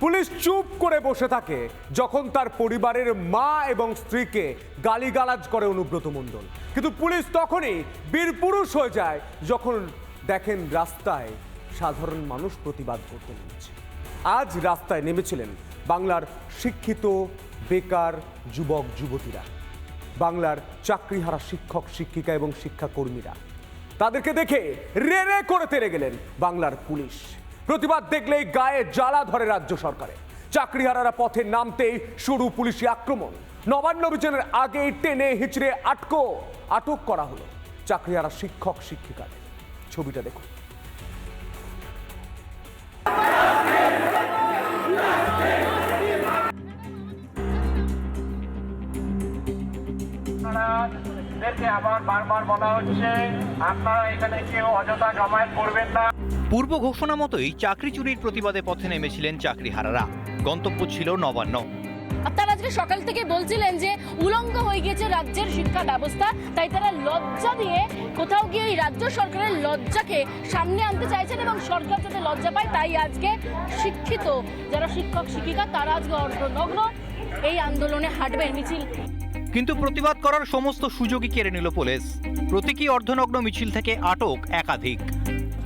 Police চুপ করে বসে থাকে যখন তার পরিবারের মা এবং স্ত্রীকে গালিগালাজ করে অনুব্রত মণ্ডল, কিন্তু পুলিশ তখনই বীরপুরুষ হয়ে যায় যখন দেখেন রাস্তায় সাধারণ মানুষ প্রতিবাদ করতে নেমেছে। আজ রাস্তায় নেমেছিলেন বাংলার শিক্ষিত বেকার যুবক যুবতীরা, বাংলার চাকরিহারা শিক্ষক শিক্ষিকা এবং শিক্ষাকর্মীরা। তাদেরকে দেখে রে রে করে তেড়ে গেলেন বাংলার পুলিশ। প্রতিবাদ দেখলেই গায়ে জ্বালা ধরে রাজ্য সরকারে। চাকরিহারারা পথে নামতেই শুরু পুলিশি আক্রমণ। নবান্ন অভিযানের আগেই টেনে হিচড়ে আটক করা হলো চাকরিহারা শিক্ষক শিক্ষিকাদের। ছবিটা দেখুন। আবার বারবার বলা হচ্ছে আপনারা এখানে কেউ অযথা জমায়েত করবেন না। পূর্ব ঘোষণা মতোই চাকরি চুরির প্রতিবাদে পথে নেমেছিলেন চাকরিহারারা। গন্তব্য ছিল নবান্ন। তারা আজকে সকাল থেকে বলছিলেন যে উলঙ্গ হয়ে গেছে রাজ্যের শিক্ষা ব্যবস্থা, তাই তারা লজ্জা দিয়ে কোথাও গিয়ে এই রাজ্য সরকারের লজ্জাকে সামনে আনতে চাইছেন এবং সরকার যাতে লজ্জা পায়, তাই আজকে শিক্ষিত যারা শিক্ষক শিক্ষিকা তারা আজকে অর্ধনগ্ন এই আন্দোলনে হাঁটবেন মিছিল। কিন্তু প্রতিবাদ করার সমস্ত সুযোগই কেড়ে নিল পুলিশ। প্রতীকী অর্ধনগ্ন মিছিল থেকে আটক একাধিক।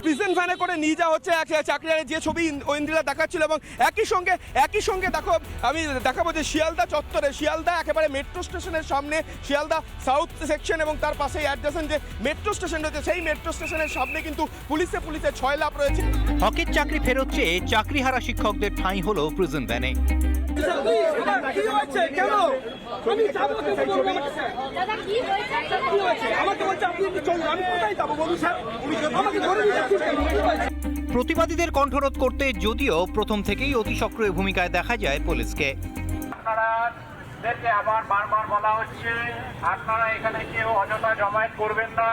প্রিজন ভ্যানে করে নিয়ে যাওয়া হচ্ছে চাকরিহারার যে ছবি ঐন্দ্রিলা দেখাচ্ছিল, এবং একই সঙ্গে দেখো আমি দেখাবো যে শিয়ালদা চত্বরে, শিয়ালদা একেবারে মেট্রো স্টেশনের সামনে, শিয়ালদা সাউথ সেকশন এবং তার পাশেই অ্যাডজাসেন্ট যে মেট্রো স্টেশন রয়েছে, সেই মেট্রো স্টেশনের সামনে কিন্তু পুলিশে ছয়লাভ রয়েছে। হকের চাকরি ফেরত চেয়ে চাকরিহারা শিক্ষকদের ঠাঁই হলো প্রিজন ভ্যানে। প্রতিবাদীদের কণ্ঠরোধ করতে যদিও প্রথম থেকেই অতি সক্রিয় ভূমিকায় দেখা যায় পুলিশকে। আবার বারবার বলা হচ্ছে আপনারা এখানে কেউ অযথা জমায়েত করবেন না,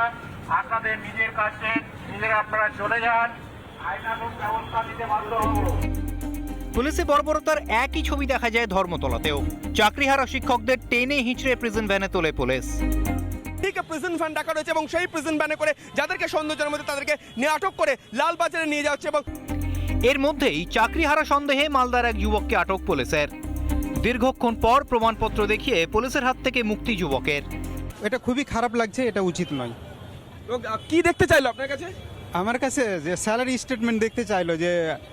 আপনাদের নিজের কাছে নিজেরা আপনারা চলে যান, আইনানুগ ব্যবস্থা নিতে বাধ্য হব। পুলিশে বর্বরতার একই ছবি দেখা যায় ধর্মতলাতেও। চাকরিহারা শিক্ষকদের টেনে হিঁচড়ে প্রিজন ভ্যানে তোলে পুলিশ। ঠিক প্রিজন ভ্যান ডাকা রয়েছে এবং সেই প্রিজন ভ্যানে করে যাদেরকে সন্দেহের মধ্যে তাদেরকে নিয়ে আটক করে লালবাজারে নিয়ে যাচ্ছে। এবং এর মধ্যেই চাকরিহারা সন্দেহে মালদার এক যুবককে আটক পুলিশের। দীর্ঘক্ষণ পর প্রমাণপত্র দেখিয়ে পুলিশের হাত থেকে মুক্তি যুবকের। এটা খুবই খারাপ লাগছে, এটা উচিত নয়। কি দেখতে চাইলো আপনার কাছে? আমার কাছে যে স্যালারি স্টেটমেন্ট দেখতে চাইলো যে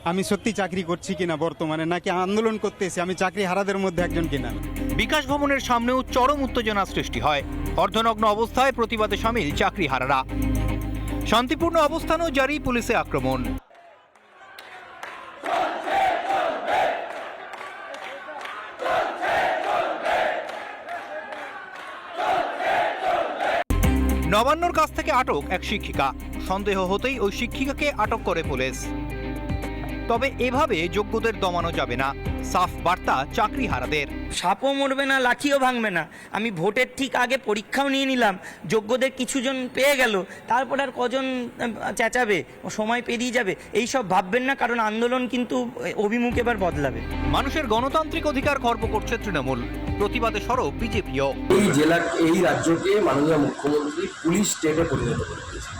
আমি সত্যি চাকরি করছি কিনা বর্তমানে, নাকি আন্দোলন করতে এসে আমি চাকরি হারাদের মধ্যে একজন কিনা। বিকাশ ভবনের সামনেও চরম উত্তেজনা সৃষ্টি হয়। অর্ধনগ্ন অবস্থায় প্রতিবাদে সামিল চাকরিহারারা। শান্তিপূর্ণ অবস্থানও জারি, পুলিশে আক্রমণ। নবান্নর কাছ থেকে আটক এক শিক্ষিকা। সন্দেহ হতেই ওই শিক্ষিকাকে আটক করে পুলিশ। তবে এভাবে যোগ্যদের দমানো যাবে না, সাফ বার্তা চাকরিহারাদের। সাপও মরবে না, লাঠিও ভাঙবে না। আমি ভোটের ঠিক আগে পরীক্ষাও নিয়ে নিলাম, যোগ্যদের কিছুজন পেয়ে গেল, তারপর আর কজন চেঁচাবে, সময় পেরিয়ে যাবে এইসব ভাববেন না, কারণ আন্দোলন কিন্তু অভিমুখ এবার বদলাবে। মানুষের গণতান্ত্রিক অধিকার খর্ব করছে তৃণমূল, প্রতিবাদে সরব বিজেপিও। এই রাজ্যকে মাননীয় মুখ্যমন্ত্রী পুলিশ স্টেটে পরিণত করে দিয়েছে।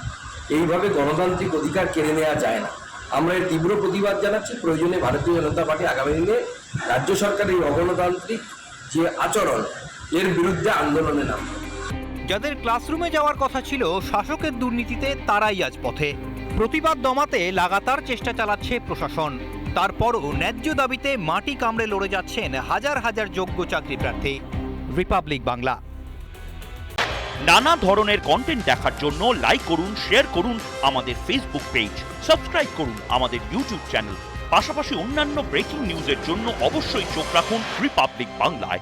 এইভাবে গণতান্ত্রিক অধিকার কেড়ে নেওয়া যায় না। আমরা এর তীব্র প্রতিবাদ জানাচ্ছি। প্রয়োজনে ভারতীয় জনতা পার্টি আগামী দিনে রাজ্য সরকারের এই অগণতান্ত্রিক যে আচরণ, এর বিরুদ্ধে আন্দোলনে নামবে। যাদের ক্লাসরুমে যাওয়ার কথা ছিল শাসকের দুর্নীতিতে, তারাই আজ পথে। প্রতিবাদ দমাতে লাগাতার চেষ্টা চালাচ্ছে প্রশাসন। তারপরও ন্যায্য দাবিতে মাটি কামড়ে লড়ে যাচ্ছেন হাজার হাজার যোগ্য চাকরি প্রার্থী। রিপাবলিক বাংলা। নানা ধরনের কন্টেন্ট দেখার জন্য লাইক করুন, শেয়ার করুন আমাদের ফেসবুক পেজ, সাবস্ক্রাইব করুন আমাদের ইউটিউব চ্যানেল। পাশাপাশি অন্যান্য ব্রেকিং নিউজের জন্য অবশ্যই চোখ রাখুন রিপাবলিক বাংলায়।